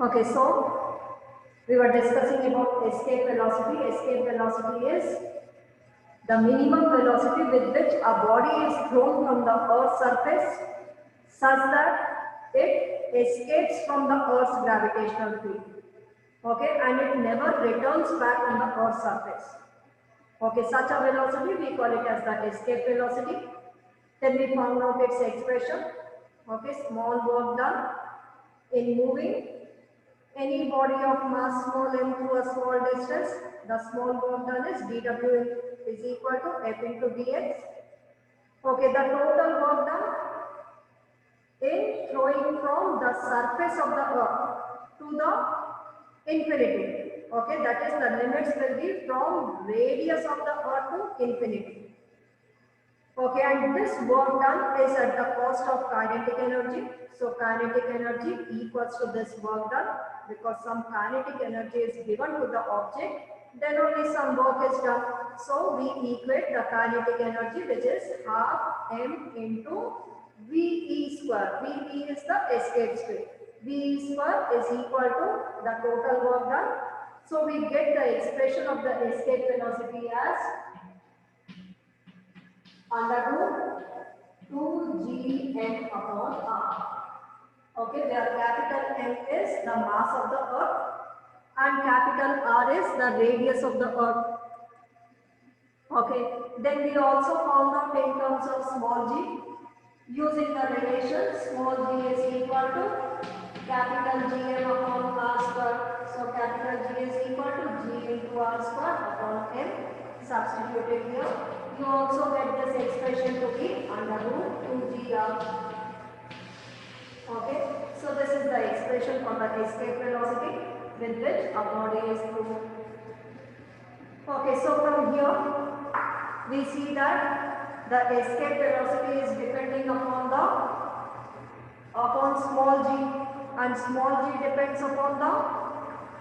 Okay, so we were discussing about escape velocity. Escape velocity is the minimum velocity with which a body is thrown from the Earth's surface such that it escapes from the Earth's gravitational field. Okay, and it never returns back on the Earth's surface. Okay, such a velocity we call it as the escape velocity. Then we found out its expression. Okay, small work done in moving any body of mass small m through a small distance. The small work done is dw is equal to f into dx. Okay, the total work done in throwing from the surface of the earth to the infinity. Okay, that is the limits will be from radius of the earth to infinity. Okay, and this work done is at the cost of kinetic energy. So kinetic energy equals to this work done, because some kinetic energy is given to the object, then only some work is done. So we equate the kinetic energy, which is half m into VE square. VE is the escape speed. VE square is equal to the total work done. So we get the expression of the escape velocity as under root 2gn upon r. Okay, where capital M is the mass of the earth and capital R is the radius of the earth. Okay, then we also found out in terms of small g, using the relation small g is equal to capital Gm upon r square. So capital G is equal to g into r square upon m. Substituted here. You also get this expression to be under root 2gr. Okay, so this is the expression for the escape velocity with which a body is thrown. Okay, so from here we see that the escape velocity is depending upon small g, and small g depends upon the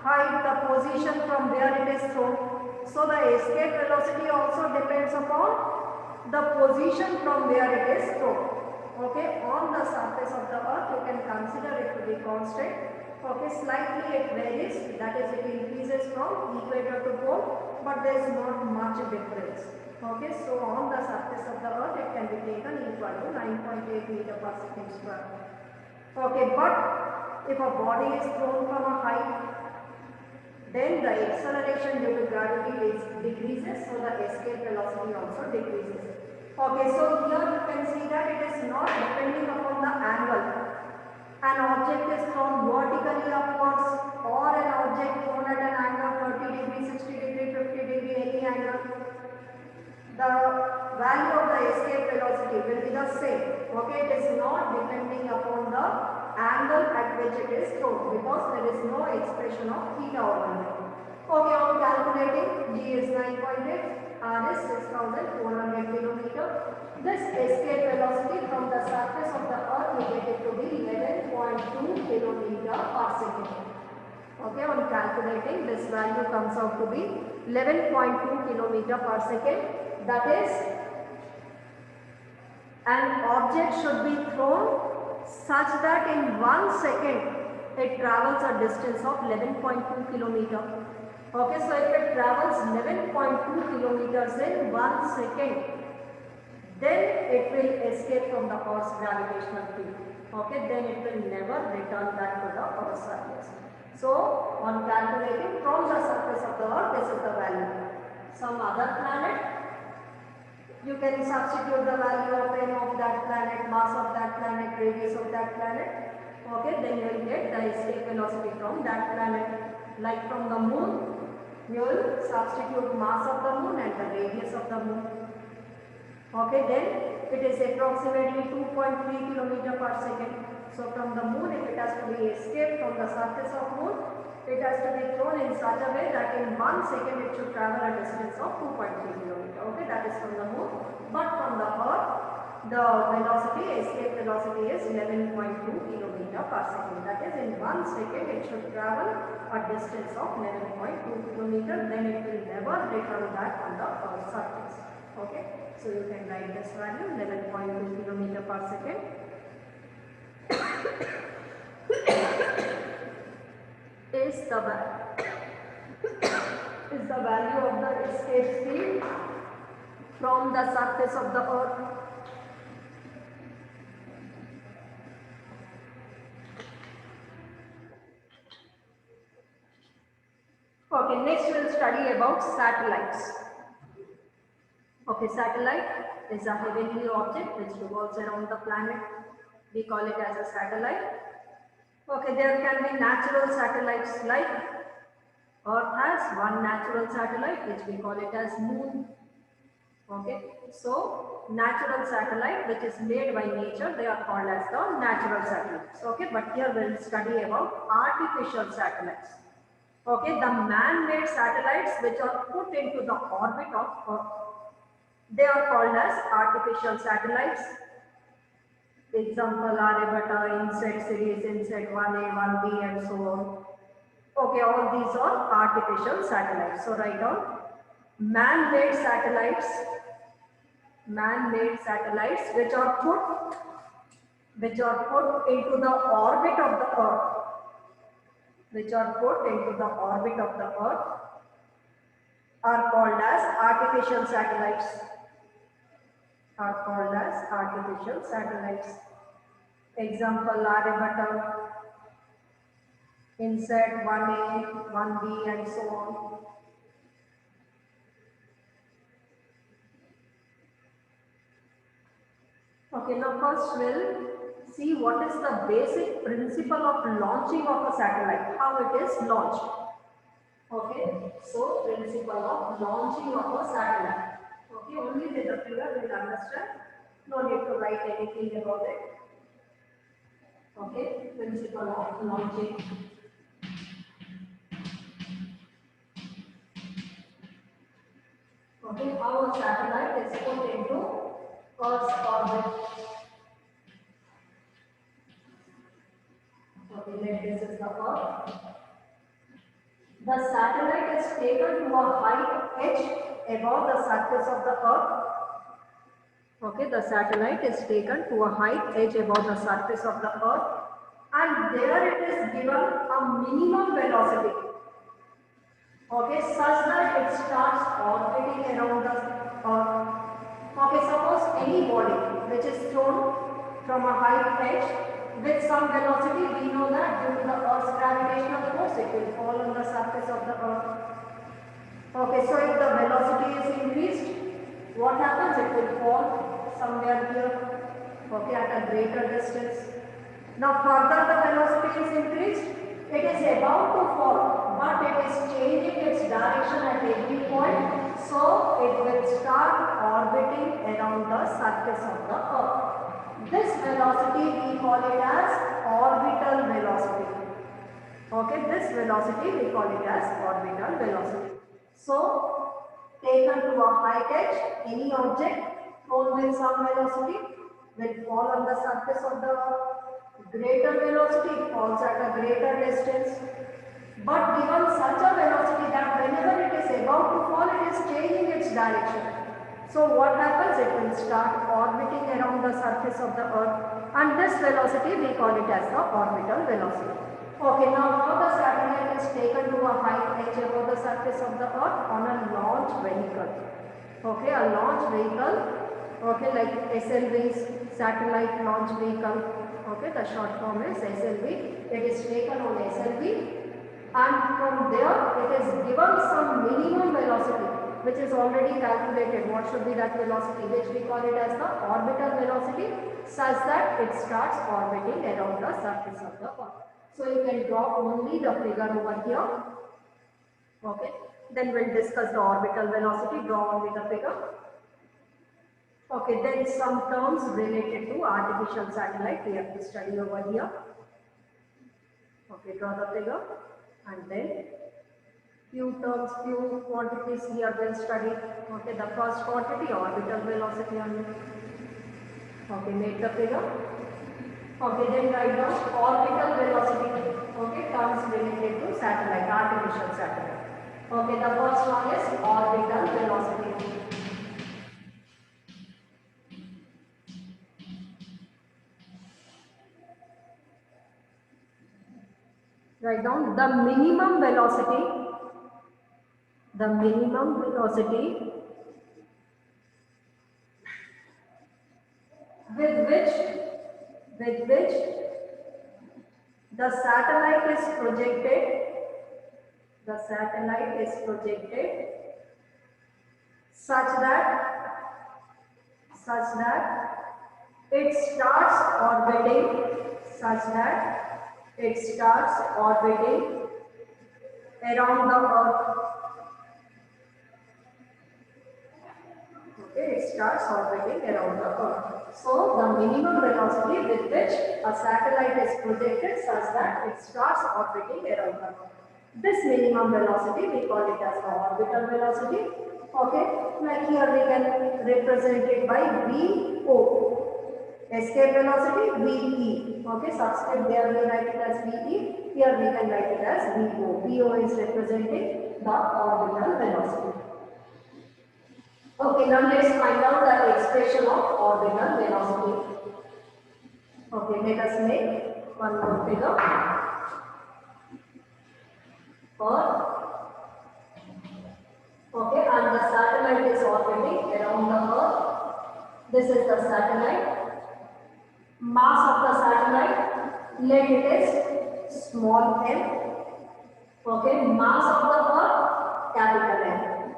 height, the position from where it is thrown. So the escape velocity also depends upon the position from where it is thrown. Okay, on the surface of the earth you can consider it to be constant. Okay, slightly it varies, that is it increases from equator to pole, but there is not much difference. Okay, so on the surface of the earth it can be taken equal to 9.8 meter per second square. Okay, but if a body is thrown from a height, then the acceleration due to gravity decreases, so the escape velocity also decreases. Okay, so here you can see that it is not depending upon the angle. An object is thrown vertically upwards or an object thrown at an angle 30 degree, 60 degree, 50 degree, any angle. The value of the escape velocity will be the same. Okay, it is not depending upon the angle at which it is thrown, because there is no expression of theta over there. Okay, on calculating, G is 9.8. R is 6,400 km. This escape velocity from the surface of the earth we get it to be 11.2 km per second. Okay, on calculating, this value comes out to be 11.2 km per second. That is, an object should be thrown such that in 1 second it travels a distance of 11.2 km. Okay, so if it travels 11.2 kilometers in 1 second, then it will escape from the Earth's gravitational field. Okay, then it will never return back to the Earth's surface. So, on calculating from the surface of the Earth, this is the value. Some other planet, you can substitute the value of m of that planet, mass of that planet, radius of that planet. Okay, then you will get the escape velocity from that planet. Like from the moon, you will substitute mass of the moon and the radius of the moon. Okay, then it is approximately 2.3 km per second. So from the moon, if it has to be escaped from the surface of moon, it has to be thrown in such a way that in 1 second it should travel a distance of 2.3 km. Okay, that is from the moon. But from the earth, the velocity, escape velocity is 11.2 km per second. That is, in 1 second it should travel a distance of 11.2 km. Then it will never return back on the Earth's surface. Okay, so you can write this value 11.2 km per second. is the value of the escape speed from the surface of the earth. Okay, next we will study about satellites. Okay, satellite is a heavenly object which revolves around the planet. We call it as a satellite. Okay, there can be natural satellites like Earth has one natural satellite which we call it as moon. Okay, so natural satellite which is made by nature, they are called as the natural satellites. Okay, but here we will study about artificial satellites. Okay, the man-made satellites which are put into the orbit of Earth, they are called as artificial satellites. Example, Aryabhata, INSET series, INSET 1A, 1B and so on. Okay, all these are artificial satellites. So write down man-made satellites which are put into the orbit of the earth, are called as artificial satellites. Example, Aryabhata, INSET 1A, 1B and so on. Okay, now first we'll see what is the basic principle of launching of a satellite, how it is launched. Okay, so principle of launching of a satellite. Okay, only with the figure we will understand. No need to write anything about it. Okay, principle of launching. Okay, how a satellite is put into Earth's orbit. Okay, this is the Earth. The satellite is taken to a height h above the surface of the Earth. Okay, the satellite is taken to a height h above the surface of the Earth, and there it is given a minimum velocity. Okay, such that it starts orbiting around the Earth. Okay, suppose any body which is thrown from a height h with some velocity, we know that due to the Earth's gravitational force, it will fall on the surface of the Earth. Okay, so if the velocity is increased, what happens? It will fall somewhere here, okay, at a greater distance. Now further the velocity is increased, it is about to fall, but it is changing its direction at every point, so it will start orbiting around the surface of the Earth. This velocity we call it as orbital velocity. Okay, this velocity we call it as orbital velocity. So, taken to a height h, any object thrown with some velocity will fall on the surface of the Earth. Greater velocity falls at a greater distance. But given such a velocity that whenever it is about to fall, it is changing its direction. So what happens? It will start orbiting around the surface of the Earth, and this velocity we call it as the orbital velocity. Okay, now how the satellite is taken to a height h above the surface of the Earth? On a launch vehicle. Okay, a launch vehicle, okay, like SLVs, satellite launch vehicle. Okay, the short form is SLV. It is taken on SLV, and from there it is given some minimum velocity which is already calculated. What should be that velocity, which we call it as the orbital velocity, such that it starts orbiting around the surface of the Earth. So you can draw only the figure over here. Okay, then we'll discuss the orbital velocity. Draw only the figure. Okay, then some terms related to artificial satellite we have to study over here. Okay, draw the figure, and then few terms, few quantities here will study. Okay, the first quantity, orbital velocity only. Okay, make the figure. Okay, then write down orbital velocity. Okay, terms related to satellite, artificial satellite. Okay, the first one is orbital velocity. Write down the minimum velocity, the minimum velocity with which the satellite is projected, the satellite is projected such that it starts orbiting, such that it starts orbiting around the earth. Okay, it starts orbiting around the earth. So the minimum velocity with which a satellite is projected such that it starts orbiting around the earth. This minimum velocity we call it as the orbital velocity. Okay, like here we can represent it by VO. Escape velocity VE. Okay, subscript there we write it as VE. Here we can write it as VO. VO is representing the orbital velocity. Okay, now let's find out the expression of orbital velocity. Okay, let us make one more figure. Earth. Okay, and the satellite is orbiting around the Earth. This is the satellite. Mass of the satellite, let it is small m. Okay, mass of the Earth, capital M.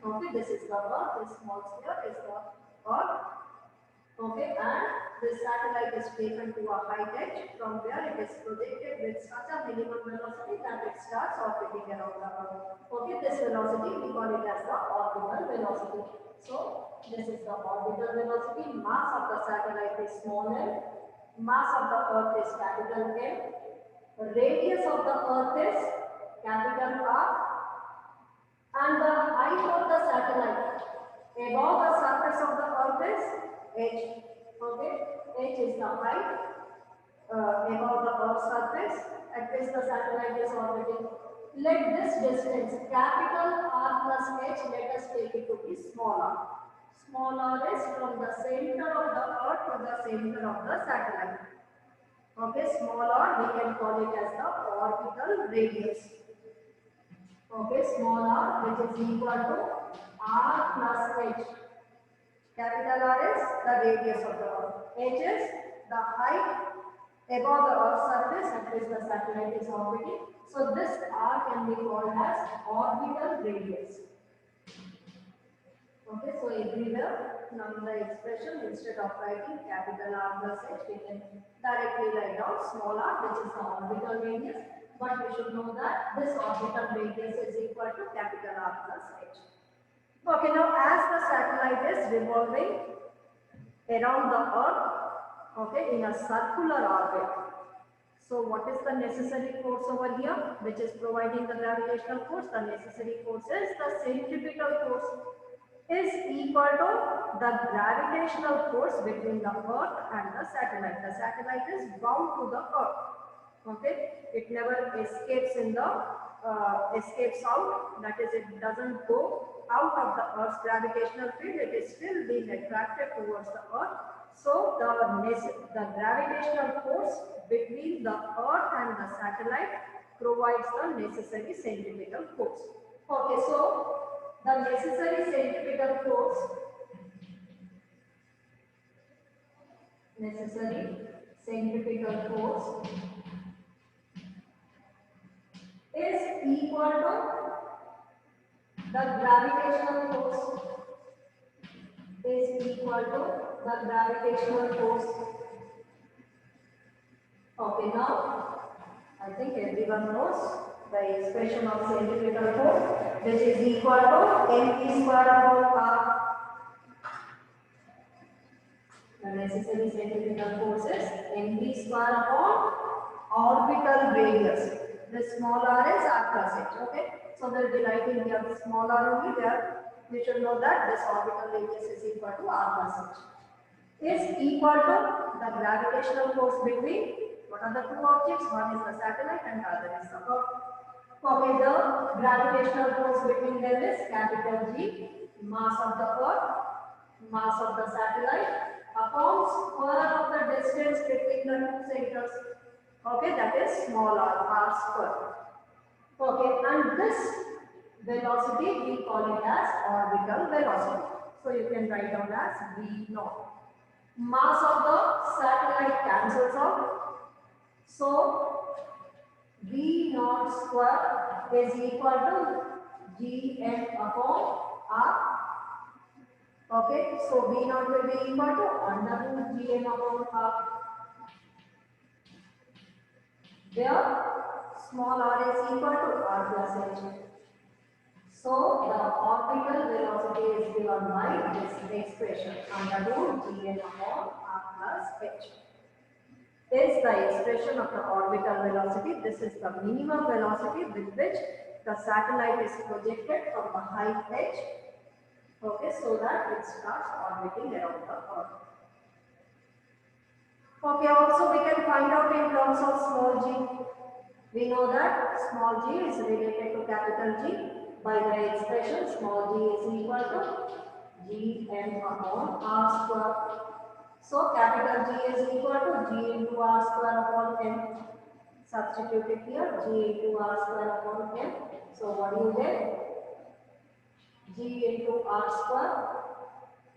Okay, this is the Earth, this small sphere is the Earth. Okay, and this satellite is taken to a height edge from where it is projected with such a minimum velocity that it starts orbiting around the Earth. Okay, this velocity we call it as the orbital velocity. So, this is the orbital velocity. Mass of the satellite is small m. Mass of the Earth is capital M. Radius of the Earth is capital R. And the height of the satellite above the surface of the Earth is h. Okay, h is the height above the Earth's surface at which the satellite is orbiting. Let this distance capital R plus h, let us take it to be small r. Small r is from the center of the Earth to the center of the satellite. Okay, small r we can call it as the orbital radius. Okay, small r which is equal to r plus h. Capital R is the radius of the Earth. H is the height above the Earth's surface at which the satellite is orbiting. So this r can be called as orbital radius. Okay, so everywhere now in the expression instead of writing capital R plus h, we can directly write down small r which is the orbital radius. But we should know that this orbital radius is equal to capital R plus h. Okay, now as the satellite is revolving around the Earth, okay, in a circular orbit. So what is the necessary force over here which is providing the gravitational force? The necessary force is the centripetal force is equal to the gravitational force between the Earth and the satellite. The satellite is bound to the Earth. Okay, it never escapes in the escapes out. That is, it doesn't go out of the Earth's gravitational field. It is still being attracted towards the Earth. So the gravitational force between the Earth and the satellite provides the necessary centripetal force. Okay, so the necessary centripetal force is equal to the gravitational force Okay, now I think everyone knows the expression of centripetal force, which is equal to mv square upon r. The necessary centripetal force is mv square upon orbital radius. The small r is r plus h. Okay, so we'll be writing here the small r only there. We should know that this orbital radius is equal to r plus h. Is equal to the gravitational force between what are the two objects? One is the satellite and the other is the Earth. Okay, the gravitational force between them is capital G, mass of the Earth, mass of the satellite, upon square of the distance between the two centers. Okay, that is small r square. Okay, and this velocity we call it as orbital velocity. So you can write down as v naught. Mass of the satellite cancels out. So v naught square is equal to gm upon r. Okay, so v naught will be equal to under root gm upon r. Where small r is equal to r plus h. So the orbital velocity is given by this expression under root gn upon r plus h. Is the expression of the orbital velocity. This is the minimum velocity with which the satellite is projected from the height h. Okay, so that it starts orbiting around the Earth. Okay, also we can find out in terms of small g. We know that small g is related to capital G by the expression small g is equal to gm upon r square. So capital G is equal to g into r square upon m. Substitute it here, g into r square upon m. So what do you get? G into r square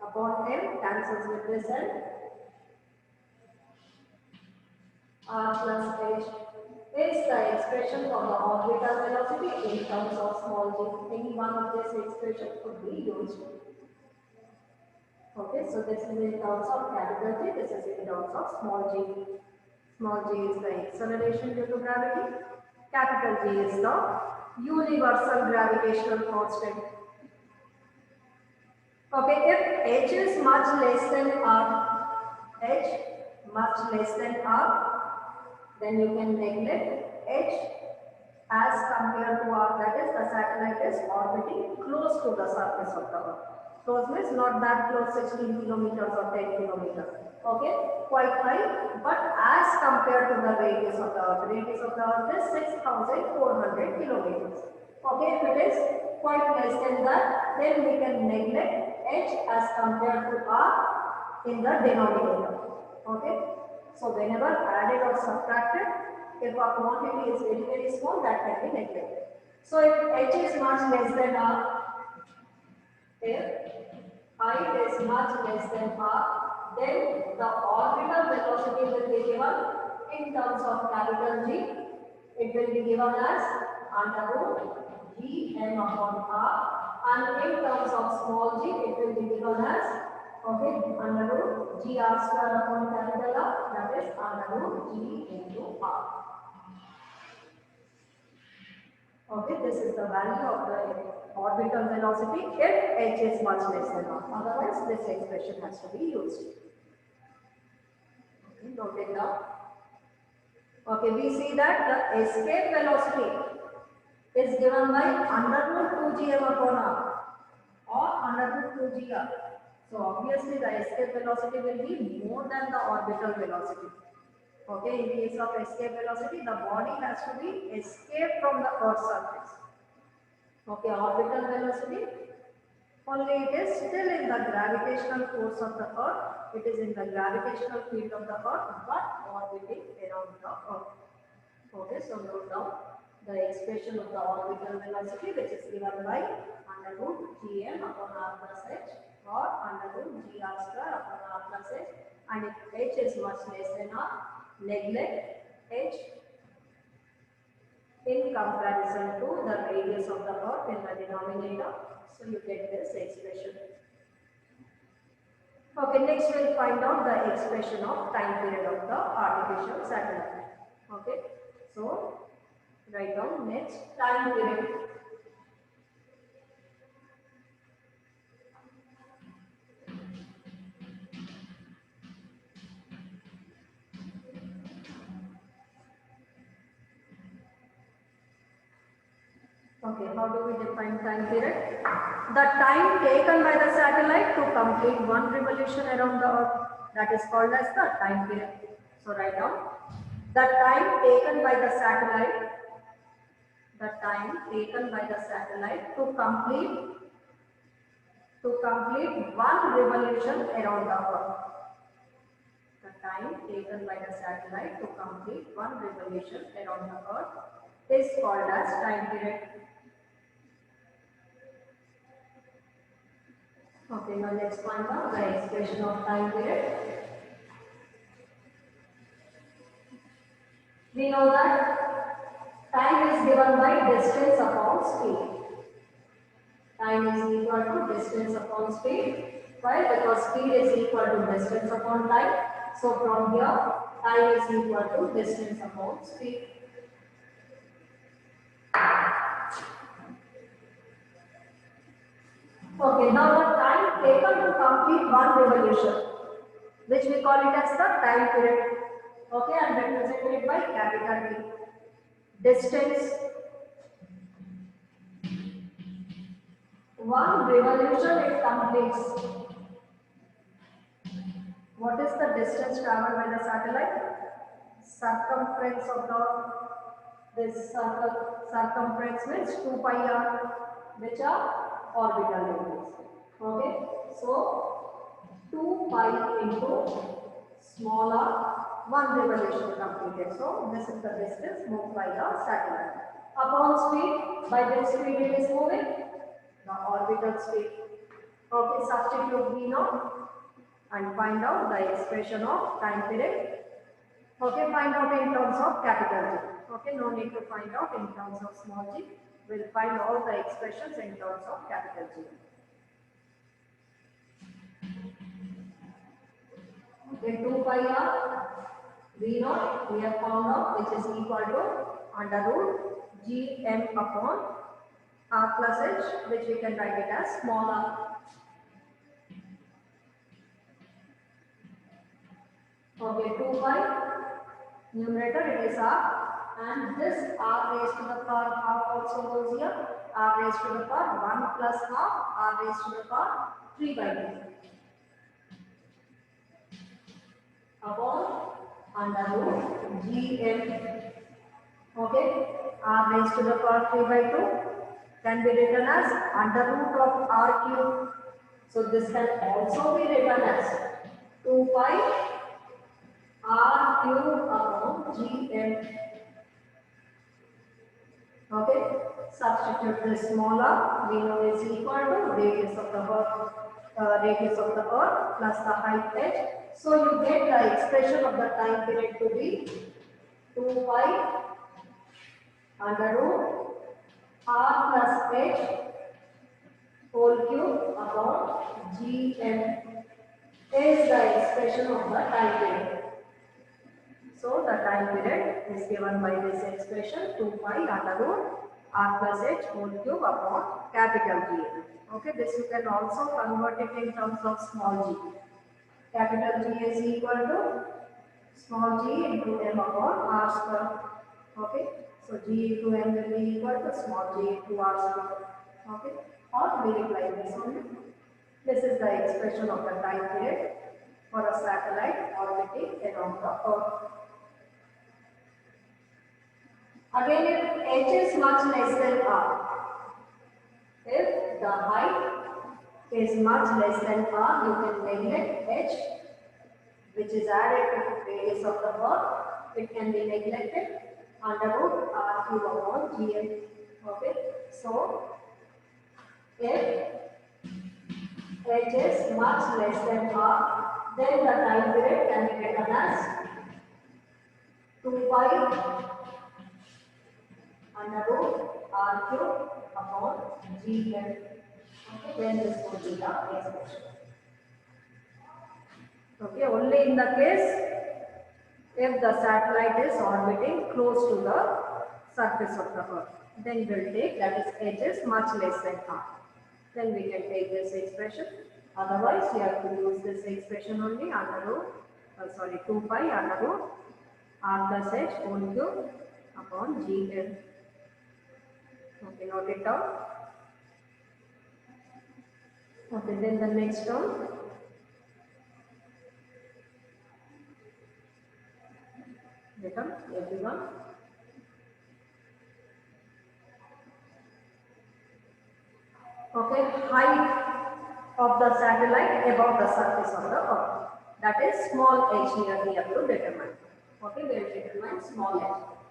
upon m cancels with this end. R plus h is the expression for the orbital velocity in terms of small g. Any one of this expression could be used. Okay, so this is in terms of capital G, this is in terms of small g. Small g is the acceleration due to gravity. Capital G is the universal gravitational constant. Okay, if h is much less than r, h much less than r, then you can neglect h as compared to r, that is the satellite is orbiting close to the surface of the Earth. Close means not that close, 16 kilometers or 10 kilometers. Okay, quite high, but as compared to the radius of the Earth is 6,400 kilometers. Okay, if it is quite less than that, then we can neglect h as compared to r in the denominator. Okay, so whenever added or subtracted, if a quantity is very small, that can be neglected. So if h is much less than r, if height is much less than r, then the orbital velocity will be given in terms of capital G. It will be given as under root gm upon r, and in terms of small g, it will be given as under root gr square upon capital R, that is under root g into r. Okay, this is the value of the orbital velocity if h is much less than r. Otherwise, this expression has to be used. Okay, note it down. Okay, we see that the escape velocity is given by under root 2gm upon r or under root 2gr. So obviously the escape velocity will be more than the orbital velocity. Okay, in case of escape velocity, the body has to be escaped from the Earth's surface. Okay, orbital velocity, only it is still in the gravitational force of the Earth. It is in the gravitational field of the Earth, but orbiting around the Earth. Okay, so note down the expression of the orbital velocity, which is given by under root gm upon r plus h or under root gr square upon r plus h, and if h is much less than r, neglect h in comparison to the radius of the Earth in the denominator, so you get this expression. Okay, next we'll find out the expression of time period of the artificial satellite. Okay, so write down next time period. Okay, how do we define time period? The time taken by the satellite to complete one revolution around the Earth, that is called as the time period. So write down the time taken by the satellite, to complete one revolution around the Earth. The time taken by the satellite to complete one revolution around the Earth is called as time period. Okay, now let's find out the expression of time period. We know that time is given by distance upon speed. Time is equal to distance upon speed. Why? Because speed is equal to distance upon time. So from here, time is equal to distance upon speed. Okay, now the time taken to complete one revolution, which we call it as the time period. Okay, and represented by capital T. Distance. One revolution it completes. What is the distance traveled by the satellite? Circumference of this circumference means 2 pi r, which are orbital radius. Okay, so 2 pi into small r, one revolution completed. So this is the distance moved by the satellite. Upon speed, by which speed it is moving? The orbital speed. Okay, substitute V naught and find out the expression of time period. Okay, find out in terms of capital G. Okay, no need to find out in terms of small g. We'll find all the expressions in terms of capital G. Okay, 2 pi r V naught we have found out, which is equal to under root G m upon r plus h, which we can write it as small r. Okay, 2 pi, numerator it is r, and this r raised to the power half also goes here, r raised to the power 1 plus half, r raised to the power 3 by 2 upon under root Gm. Okay, r raised to the power 3 by 2 can be written as under root of r cube. So this can also be written as 2 pi r cube upon Gm. Okay, substitute this small r, we know is equal to radius of the earth plus the height h. So you get the expression of the time period to be 2 pi under root r plus h whole cube upon Gm is the expression of the time period. So the time period is given by this expression 2 pi under root r plus h whole cube upon capital G. Okay, this you can also convert it in terms of small g. Capital G is equal to small g into m upon r square. Okay, so g into m will be equal to small g into r square. Okay, or we reply this only. This is the expression of the time period for a satellite orbiting around the Earth. Again, if h is much less than r, if the height is much less than r, you can neglect h, which is added to the radius of the Earth. It can be neglected under root r cube upon Gm. Okay, so if h is much less than r, then the time period can be written as 2 pi under root r cube upon Gm. Okay, then this would be the expression. Okay, only in the case if the satellite is orbiting close to the surface of the Earth, then we'll take that is h is much less than r. Then we can take this expression. Otherwise, you have to use this expression only under root, 2 pi under root r plus h whole cube upon Gm. Okay, note it down. Okay, then the next term. Become everyone. Okay, height of the satellite above the surface of the Earth. That is small h here we have to determine. Okay, we will determine small h.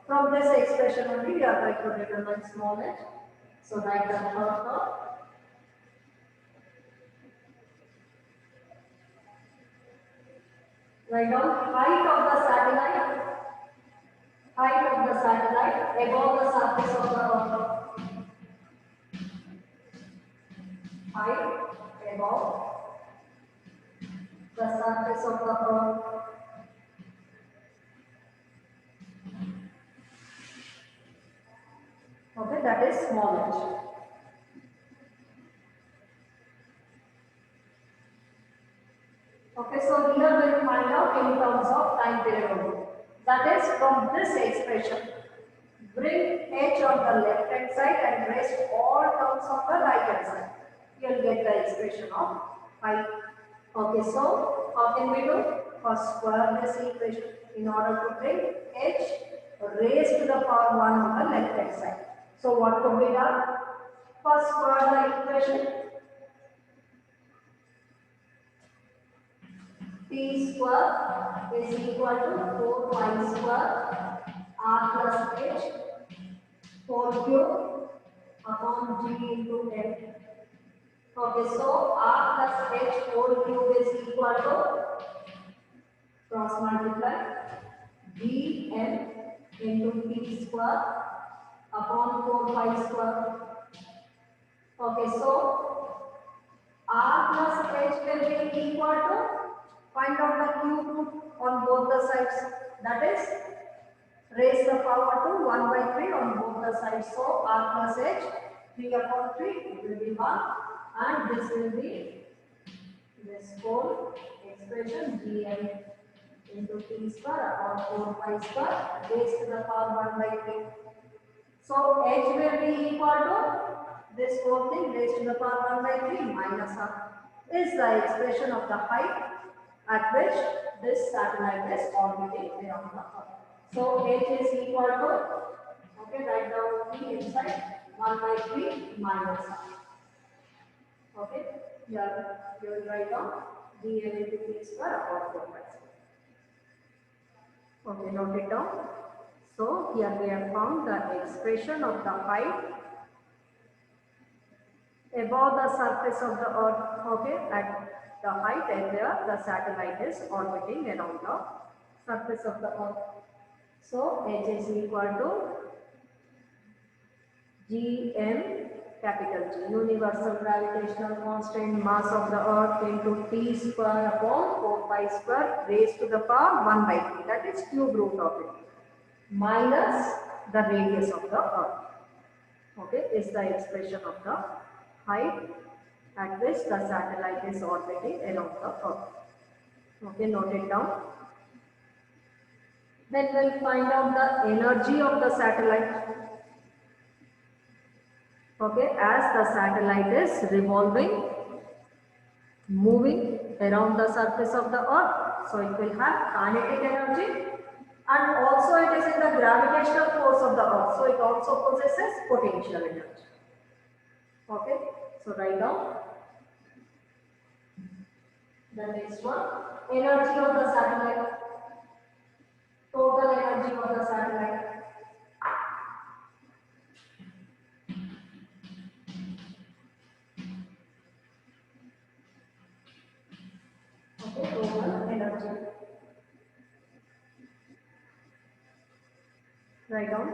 From this expression only we are going to determine small h. So write the third term. Write down height of the satellite. Height of the satellite above the surface of the earth. Height above the surface of the earth. Okay, that is small h. Okay, so here we will find out in terms of time period only. That is from this expression. Bring h on the left hand side and rest all terms on the right hand side. You will get the expression of height. Okay, so how can we do? First square this equation in order to bring h raised to the power 1 on the left hand side. So what could be done? First square the equation. T square is equal to 4 pi square r plus h whole cube upon g into m. Okay, so r plus h whole cube is equal to cross multiply dm into t square upon 4 pi square. Okay, so r plus h will be equal to, find out the cube root on both the sides, that is raise the power to 1 by 3 on both the sides. So r plus h 3 upon 3 it will be 1 and this will be this whole expression dm into t square upon 4 pi square raised to the power 1 by 3. So h will be equal to this whole thing raised to the power 1 by 3 minus r is the expression of the height at which this satellite is orbiting around the earth. So h is equal to, okay, write down t inside 1 by 3 minus r. Okay, here you will write down dm into t square upon 4 pi square. Okay, note it down. So here we have found the expression of the height above the surface of the earth, okay, at the height and where the satellite is orbiting around the surface of the earth. So h is equal to gm capital G, universal gravitational constant, mass of the earth into t square upon 4 pi square raised to the power 1 by 3, that is cube root of it, minus the radius of the earth. Okay, is the expression of the height at which the satellite is orbiting around the earth. Okay, note it down. Then we'll find out the energy of the satellite. Okay, as the satellite is revolving, moving around the surface of the earth, so it will have kinetic energy and also it is in the gravitational force of the earth, so it also possesses potential energy. Okay, so write down the next one, energy of the satellite, total energy of the satellite. Okay, total energy. Write down.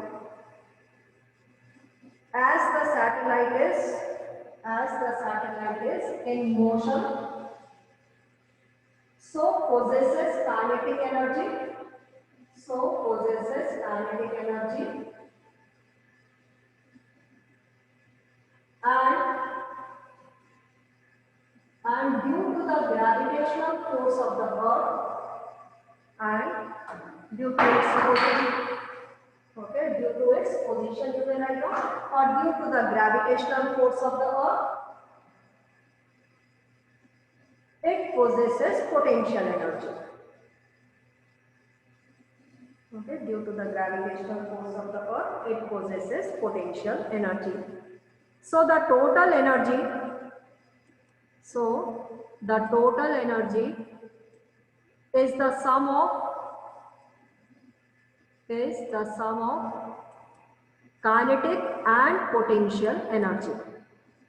As the satellite is in motion, so possesses kinetic energy. And due to the gravitational force of the earth and due to its position, okay, due to its position you will write down, or due to the gravitational force of the earth, it possesses potential energy. Okay, due to the gravitational force of the earth, it possesses potential energy. So the total energy is the sum of kinetic and potential energy.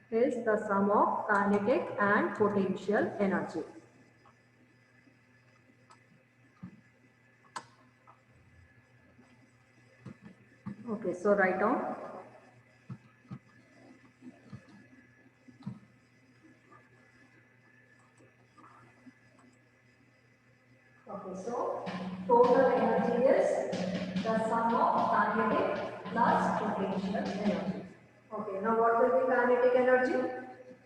Is the sum of kinetic and potential energy. Okay, so write down. Okay, so total energy is the sum of kinetic plus potential energy. Okay, now what will be kinetic energy?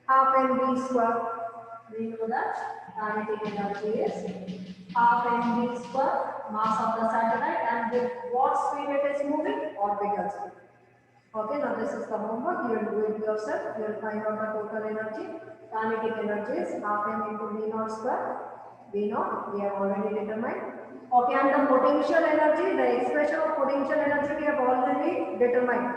Half mv square. We know that kinetic energy is half mv square, mass of the satellite, and with what speed it is moving? Orbital speed. Okay, now this is the homework. You will do it yourself. You will find out the total energy. Kinetic energy is half m into v naught square. V naught we have already determined. Okay, and the potential energy, the expression of potential energy we have already determined.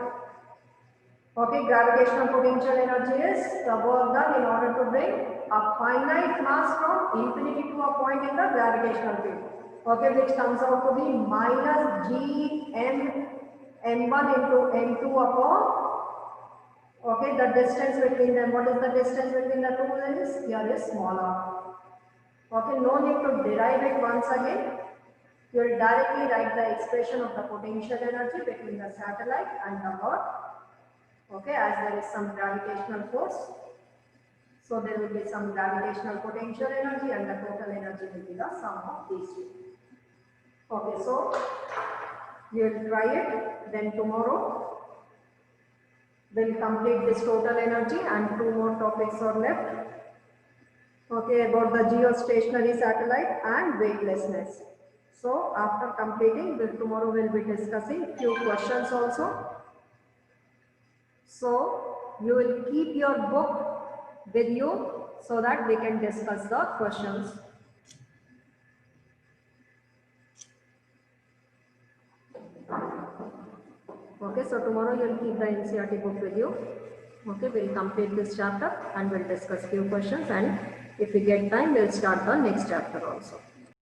Okay, gravitational potential energy is the work done in order to bring a finite mass from infinity to a point in the gravitational field. Okay, which comes out to be minus gm m1 into m2 upon, okay, the distance between them. What is the distance between the two is? Here is small r. Okay, no need to derive it once again. You will directly write the expression of the potential energy between the satellite and the Earth. Okay, as there is some gravitational force, so there will be some gravitational potential energy, and the total energy will be the sum of these two. Okay, so you will try it, then tomorrow we'll complete this total energy, and 2 more topics are left. Okay, about the geostationary satellite and weightlessness. So after completing, tomorrow we'll be discussing few questions also. So you will keep your book with you so that we can discuss the questions. Okay, so tomorrow you will keep the NCERT book with you. Okay, we'll complete this chapter and we'll discuss few questions, and if we get time, we'll start the next chapter also.